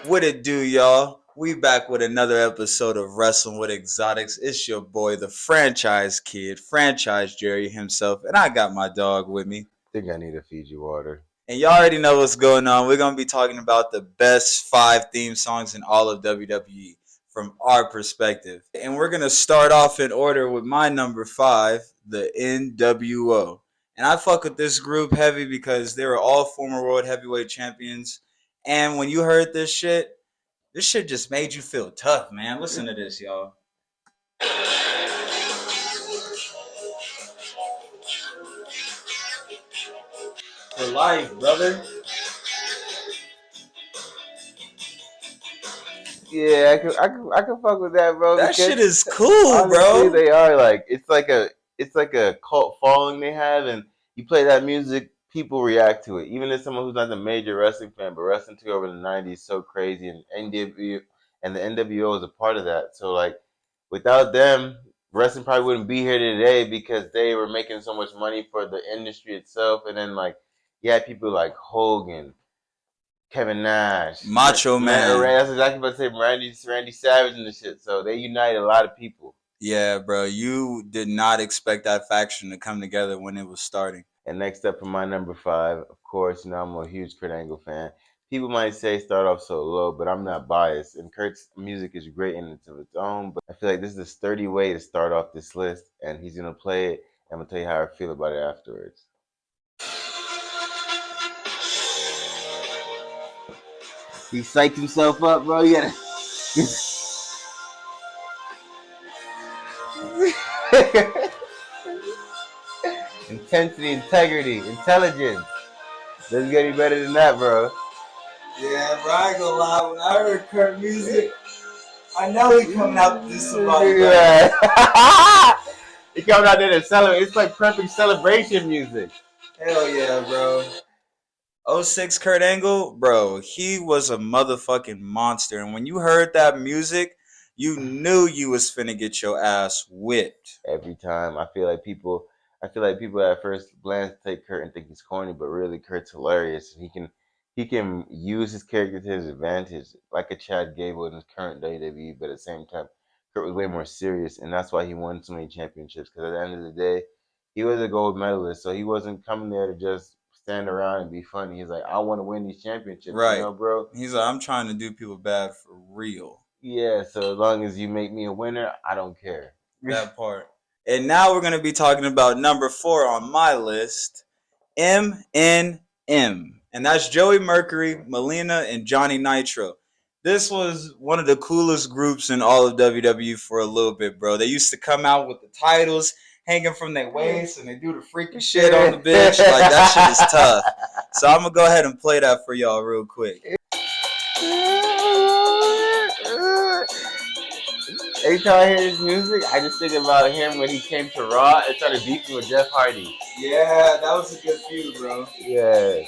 What it do, y'all? We back with another episode of Wrestling with Exotics. It's your boy, the franchise kid, franchise Jerry himself, and I got my dog with me. Think I need to feed you water. And y'all already know what's going on. We're gonna be talking about the best 5 theme songs in all of WWE from our perspective. And we're gonna start off in order with my number 5, the NWO. And I fuck with this group heavy because they were all former world heavyweight champions. And when you heard this shit just made you feel tough, man. Listen to this, y'all. For life, brother. Yeah, I can fuck with that, bro. That shit is cool, honestly, bro. they are like it's like a cult following they have, and you play that music, people react to it. Even if someone who's not a major wrestling fan, but wrestling took over the '90s so crazy, and the NWO is a part of that. So like, without them, wrestling probably wouldn't be here today because they were making so much money for the industry itself, and then like, you had people like Hogan. Kevin Nash, Macho Man. That's exactly what I say. Randy Savage and the shit. So they united a lot of people. Yeah, bro. You did not expect that faction to come together when it was starting. And next up for my number 5, of course, I'm a huge Kurt Angle fan. People might say start off so low, but I'm not biased. And Kurt's music is great in its of its own. But I feel like this is a sturdy way to start off this list, and he's gonna play it. I'm gonna tell you how I feel about it afterwards. He psyched himself up, bro. You gotta. Intensity, integrity, intelligence. Doesn't get any better than that, bro. Yeah, bro, I ain't gonna lie. When I heard Kurt music, I know he coming out to do somebody. Yeah. He coming out there to celebrate. It's like perfect celebration music. Hell yeah, bro. 06 Kurt Angle, bro, he was a motherfucking monster. And when you heard that music, you knew you was finna get your ass whipped. Every time. I feel like people at first glance take Kurt and think he's corny, but really Kurt's hilarious. He can use his character to his advantage, like a Chad Gable in his current WWE, but at the same time, Kurt was way more serious, and that's why he won so many championships. Because at the end of the day, he was a gold medalist, so he wasn't coming there to just stand around and be funny. He's like, I want to win these championships, right? You know, bro. He's like, I'm trying to do people bad for real. Yeah, so as long as you make me a winner, I don't care. That part. And now we're gonna be talking about number 4 on my list, MNM. And that's Joey Mercury, Melina, and Johnny Nitro. This was one of the coolest groups in all of WWE for a little bit, bro. They used to come out with the titles hanging from their waist, and they do the freaky shit on the bench. Like, that shit is tough. So I'm going to go ahead and play that for y'all real quick. Every time I hear his music, I just think about him when he came to Raw and started beefing with Jeff Hardy. Yeah, that was a good feud, bro. Yeah.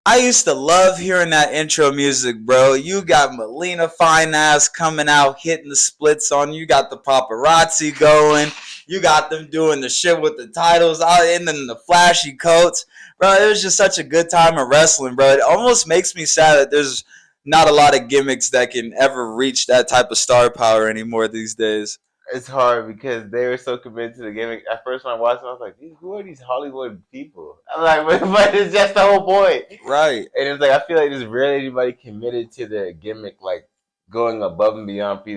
I used to love hearing that intro music, bro. You got Melina Fine Ass coming out, hitting the splits on you. You got the paparazzi going. You got them doing the shit with the titles out and then the flashy coats. Bro, it was just such a good time of wrestling, bro. It almost makes me sad that there's not a lot of gimmicks that can ever reach that type of star power anymore these days. It's hard because they were so committed to the gimmick. At first, when I watched it, I was like, who are these Hollywood people? I'm like, but it's just the whole point. Right. And it's like, I feel like there's rarely anybody committed to the gimmick, like going above and beyond for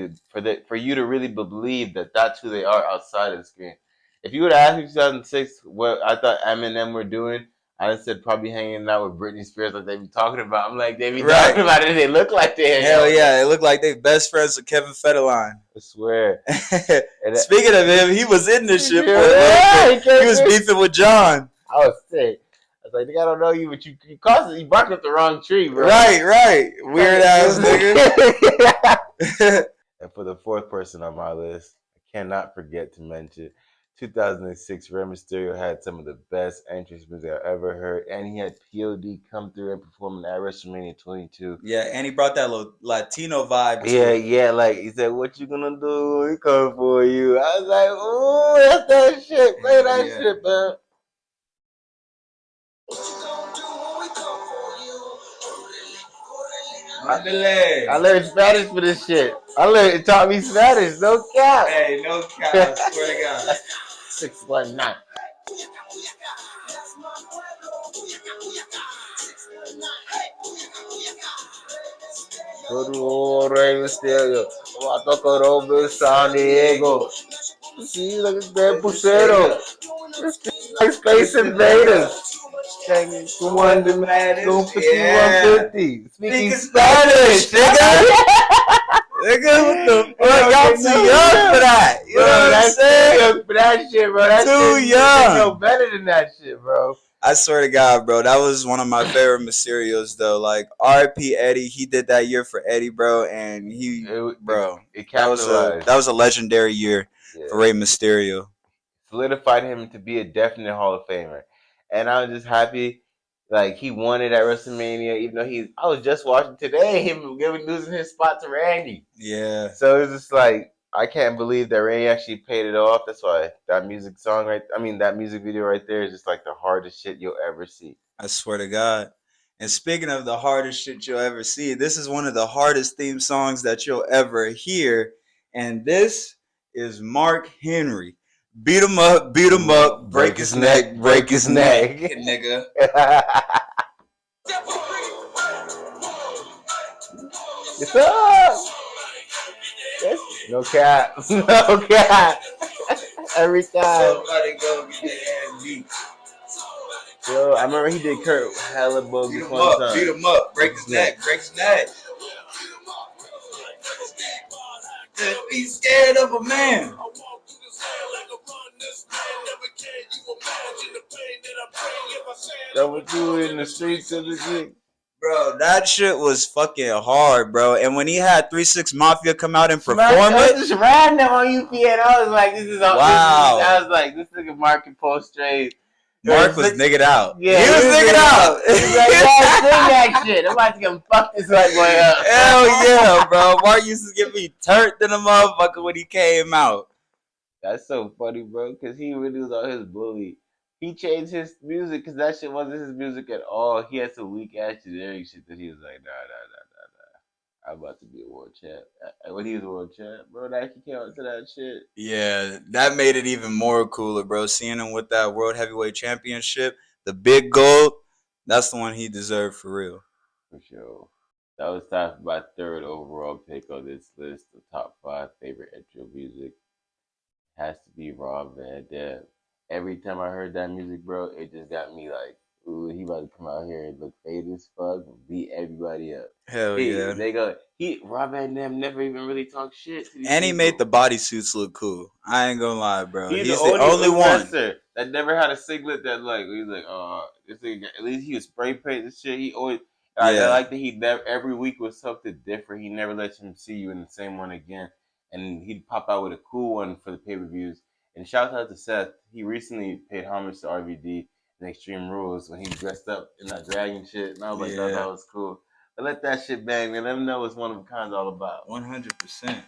you to really believe that that's who they are outside of the screen. If you would have asked me in 2006 what I thought Eminem were doing, I said probably hanging out with Britney Spears like they be talking about. I'm like, they be talking about it. They look like they. Hell yeah, they look like they best friends with Kevin Federline. I swear. Speaking of him, he was in this shit for a little bit. He was beefing with John. I was sick. I was like, nigga, I don't know you, but you barked up the wrong tree, bro. Right. Weird ass nigga. And for the 4th person on my list, I cannot forget to mention 2006, Rey Mysterio had some of the best entrance music I've ever heard, and he had POD come through and perform at WrestleMania 22. Yeah, and he brought that little Latino vibe. Yeah, like he said, "What you gonna do? We come for you." I was like, "Ooh, that's that shit, play that shit, man." I learned Spanish for this shit. It taught me Spanish. No cap. Hey, no cap. I swear to God. 619. Rey Mysterio. Vato Corobo San Diego. See, look at that Pusero. Like Space Invaders. One the maddest. Yeah. 5150. Speaking Spanish, nigga. Nigga, what the fuck? Y'all too young for that. You know what I'm saying? Too young for that shit, bro. That too shit, young. You know better than that shit, bro. I swear to God, bro, that was one of my favorite Mysterios, though. Like R.I.P. Eddie, he did that year for Eddie, bro, and it capitalized. that was a legendary year for Rey Mysterio. Solidified him to be a definite Hall of Famer, and I'm just happy. Like he won it at WrestleMania, even though I was just watching today him losing his spot to Randy. Yeah. So it's just like I can't believe that Randy actually paid it off. That's why that music video right there is just like the hardest shit you'll ever see. I swear to God. And speaking of the hardest shit you'll ever see, this is one of the hardest theme songs that you'll ever hear, and this is Mark Henry. Beat him up, break his neck, nigga. What's up? No cap. No cap. Every time. Somebody go get their ass beat. Yo, I remember he did Kurt hella bogus one time. Beat him up, break his neck. Just be scared of a man. That was you in the streets of the G. Bro, that shit was fucking hard, bro. And when he had 3-6 Mafia come out and perform it, just random on UPN. I was like, this is wow. I was like, this nigga Mark can post straight. Mark was niggered out. Yeah, he was niggered out. He was like, yeah, sing that shit. I'm about to come fuck this white boy up. Hell yeah, bro. Mark used to get me turned in a motherfucker when he came out. That's so funny, bro, because he really was on his bully. He changed his music because that shit wasn't his music at all. He had some weak ass generic shit that he was like, nah. I'm about to be a world champ. When he was a world champ, bro, that actually came out to that shit. Yeah, that made it even more cooler, bro. Seeing him with that World Heavyweight Championship, the big gold, that's the one he deserved for real. For sure. That was time for my third overall pick on this list of top 5 favorite intro music. Has to be Rob Van Dam. Every time I heard that music, bro, it just got me like, ooh, he about to come out here and look faded as fuck and beat everybody up. Hell yeah. Rob Van Dam never even really talked shit to these and people. He made the bodysuits look cool. I ain't gonna lie, bro. He's the only one that never had a singlet that he's like, this nigga, at least he was spray paint this shit. He always, I like that he never, every week was something different. He never let him see you in the same one again. And he'd pop out with a cool one for the pay-per-views. And shout out to Seth. He recently paid homage to RVD in Extreme Rules when he dressed up in that dragon shit. And I was like, thought that was cool. But let that shit bang, man. Let them know what one of a kind's all about. 100%.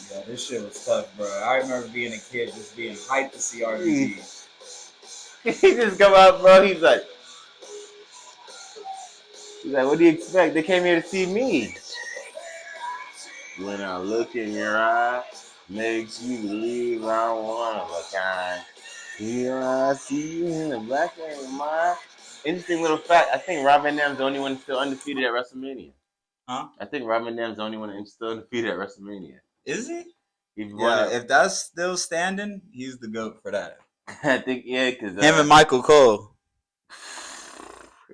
Yeah, this shit was tough, bro. I remember being a kid just being hyped to see RVD. He just come out, bro. He's like, what do you expect? They came here to see me. When I look in your eye, makes you believe I'm one of a kind. Here I see you in the black and mine. Interesting little fact. I think Rob Van Dam's the only one still undefeated at WrestleMania. Huh? I think Rob Van Dam's the only one still undefeated at WrestleMania. Is he? If that's still standing, he's the GOAT for that. I think, because... him and Michael Cole.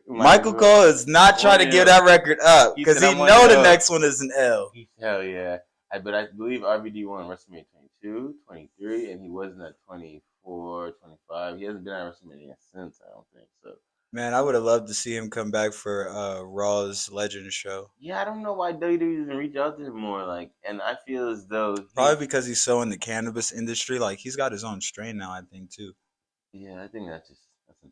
Michael Cole is not trying to give that record up because he know the next one is an L. Hell yeah. But I believe RVD won WrestleMania 22, 23, and he wasn't at 24, 25. He hasn't been at WrestleMania since, I don't think so. Man, I would have loved to see him come back for Raw's Legends show. Yeah, I don't know why WWE doesn't reach out to him more. And I feel as though... Probably because he's so in the cannabis industry. He's got his own strain now, I think, too. Yeah, I think that's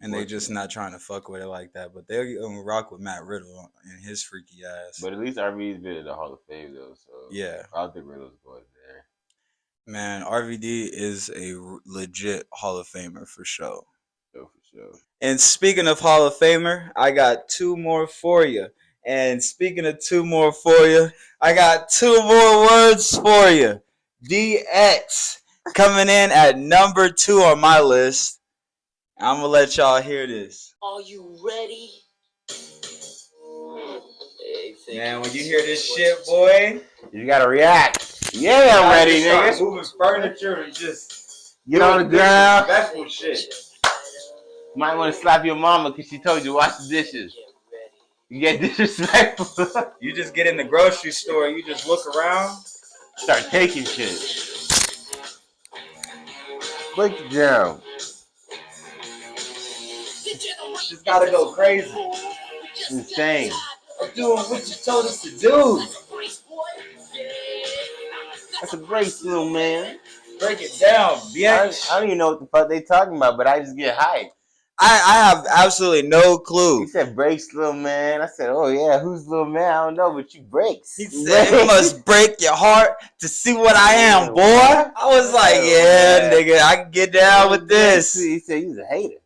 and they just not trying to fuck with it like that. But they're gonna rock with Matt Riddle and his freaky ass. But at least RVD's been in the Hall of Fame though, so yeah, I don't think Riddle's going there. Man, RVD is a legit Hall of Famer for sure. For sure. And speaking of Hall of Famer, I got two more for you. And speaking of two more for you, I got two more words for you. DX coming in at number 2 on my list. I'm gonna let y'all hear this. Are you ready? Man, when you hear this shit, boy, you gotta react. Yeah, I'm ready, nigga. Start moving furniture and just get on the ground. Special shit. Might want to slap your mama because she told you wash the dishes. You get disrespectful. You just get in the grocery store, you just look around, start taking shit. Break it down. Just gotta go crazy. Insane. I'm doing what you told us to do. That's a brace, little man. Break it down, bitch. I don't even know what the fuck they talking about, but I just get hyped. I have absolutely no clue. He said, breaks, little man. I said, oh, yeah, who's little man? I don't know, but you breaks. He said, it must break your heart to see what I am, boy. I was like, yeah, nigga, I can get down with this. He said, he's a hater.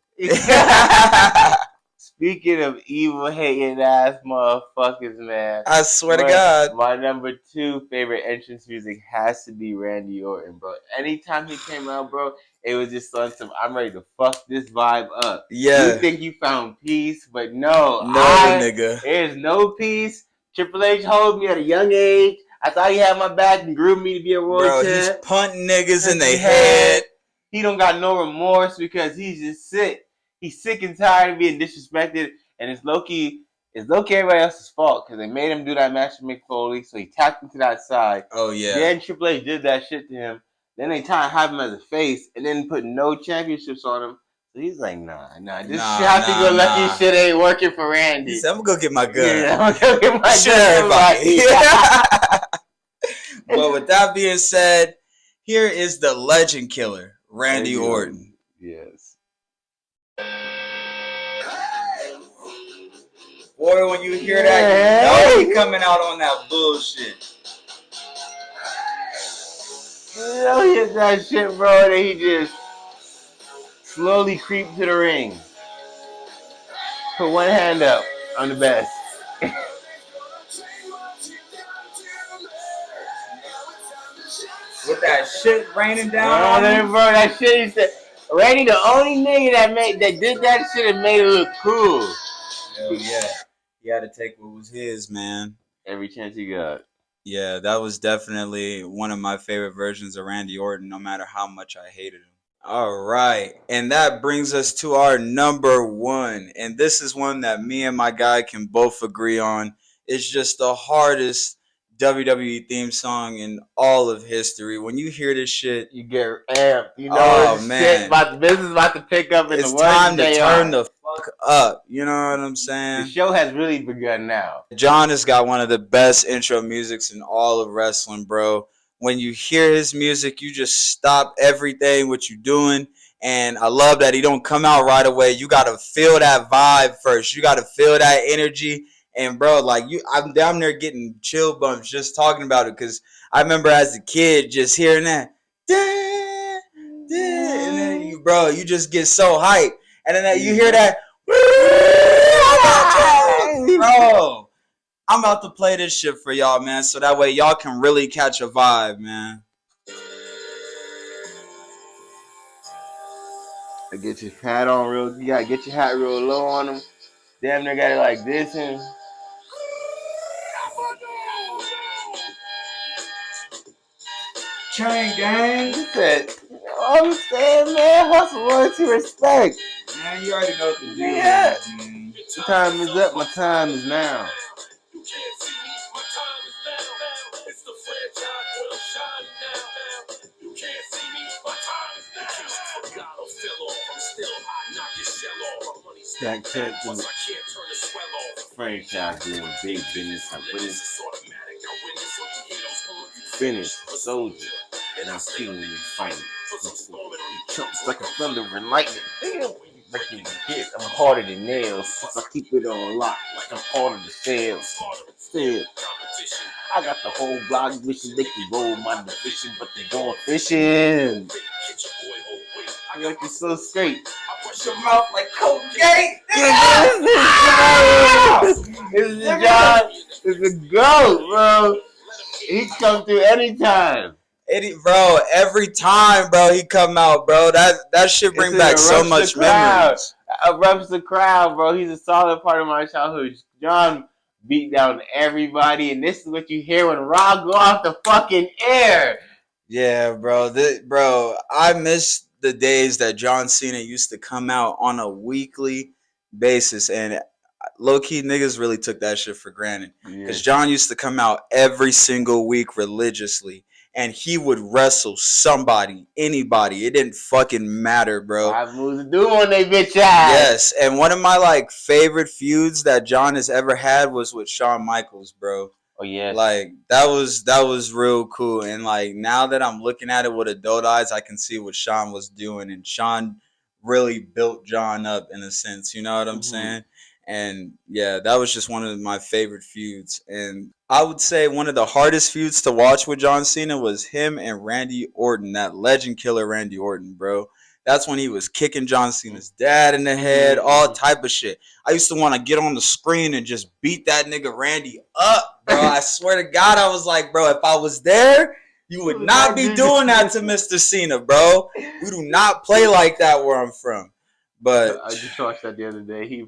Speaking of evil, hating ass motherfuckers, man. I swear to God. My number 2 favorite entrance music has to be Randy Orton, bro. Anytime he came out, bro, it was just on some, I'm ready to fuck this vibe up. Yeah. You think you found peace, but no. Nigga. There's no peace. Triple H hold me at a young age. I thought he had my back and groomed me to be a world champ. Bro, he's punting niggas in their head. He don't got no remorse because he's just sick. He's sick and tired of being disrespected, and it's low-key everybody else's fault because they made him do that match with Mick Foley, so he tapped him to that side. Oh, yeah. Then Triple H did that shit to him. Then they tried to have him as a face and then put no championships on him. So he's like, nah. This happy-go-lucky shit ain't working for Randy. He said, I'm going to go get my gun. Yeah, I'm going to go get my gun. But with that being said, here is the legend killer, Randy Orton. Yes. Boy, when you hear that, you know he coming out on that bullshit. You know he hit that shit, bro, and he just slowly creep to the ring. Put one hand up on the best. With that shit raining down on him, bro, that shit, he said, Randy the only nigga that did that shit and made it look cool. Hell yeah. He had to take what was his, man. Every chance he got. Yeah, that was definitely one of my favorite versions of Randy Orton, no matter how much I hated him. All right, and that brings us to our number 1. And this is one that me and my guy can both agree on. It's just the hardest WWE theme song in all of history. When you hear this shit, you get amped. You know, man, business about to pick up in the it's time to turn the fuck up. You know what I'm saying? The show has really begun now. John has got one of the best intro musics in all of wrestling, bro. When you hear his music, you just stop everything what you're doing. And I love that he don't come out right away. You got to feel that vibe first. You got to feel that energy. And bro, like I'm down there getting chill bumps just talking about it because I remember as a kid just hearing that, and then you just get so hyped, and then you hear that, bro. I'm about to play this shit for y'all, man, so that way y'all can really catch a vibe, man. Get your hat on real. You gotta get your hat real low on them. Damn, they got it like this and. Chain gang. He said, I'm saying, man, hustle, loyalty, respect. Man, you already know what to do. Yeah. My time is up, my time is now. Stack check and franchise doing big business. I finish soldier, and I'm feeling you fighting. Chumps like a thunder and lightning. like you get. I'm harder than nails. I keep it on lock like I'm part of the sales. Still, I got the whole block wishing they can roll my division, but they going fishing. I got you so straight. Push your mouth like Colgate. This is John. This is a goat, bro. He come through anytime. Bro, every time, bro, he come out, bro. That shit bring back so much memories. Erupts the crowd, bro. He's a solid part of my childhood. John beat down everybody, and this is what you hear when Raw go off the fucking air. Yeah, bro. Bro, I miss the days that John Cena used to come out on a weekly basis, and low-key niggas really took that shit for granted. Because John used to come out every single week religiously, and he would wrestle somebody, anybody. It didn't fucking matter, bro. 5 moves to do on they bitch ass. Yes, and one of my favorite feuds that John has ever had was with Shawn Michaels, bro. Oh yeah. That was real cool. And now that I'm looking at it with adult eyes, I can see what Shawn was doing, and Shawn really built John up in a sense. You know what I'm saying? And yeah, that was just one of my favorite feuds. And I would say one of the hardest feuds to watch with John Cena was him and Randy Orton, that legend killer Randy Orton, bro. That's when he was kicking John Cena's dad in the head, all type of shit. I used to want to get on the screen and just beat that nigga Randy up, bro. I swear to God, I was like, bro, if I was there, you would not be doing that to Mr. Cena, bro. We do not play like that where I'm from. But I just watched that the other day.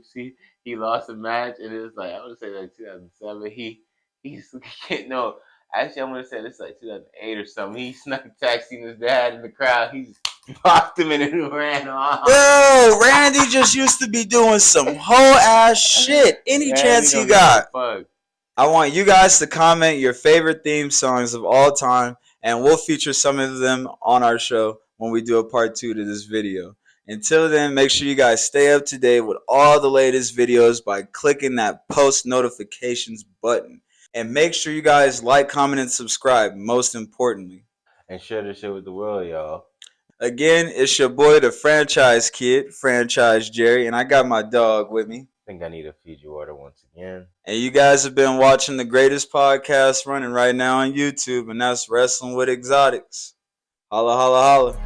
He lost a match, and it was I want to say 2007. No, actually, I'm gonna say this 2008 or something. He snuck attack Cena's dad in the crowd. He just popped him and ran off. Bro, Randy just used to be doing some whole ass shit. Any chance he got. I want you guys to comment your favorite theme songs of all time, and we'll feature some of them on our show when we do a part 2 to this video. Until then, make sure you guys stay up to date with all the latest videos by clicking that post notifications button. And make sure you guys like, comment, and subscribe, most importantly. And share this shit with the world, y'all. Again, it's your boy, the Franchise Kid, Franchise Jerry, and I got my dog with me. I think I need a Fiji water once again. And you guys have been watching the greatest podcast running right now on YouTube, and that's Wrestling with Xotics. Holla, holla, holla.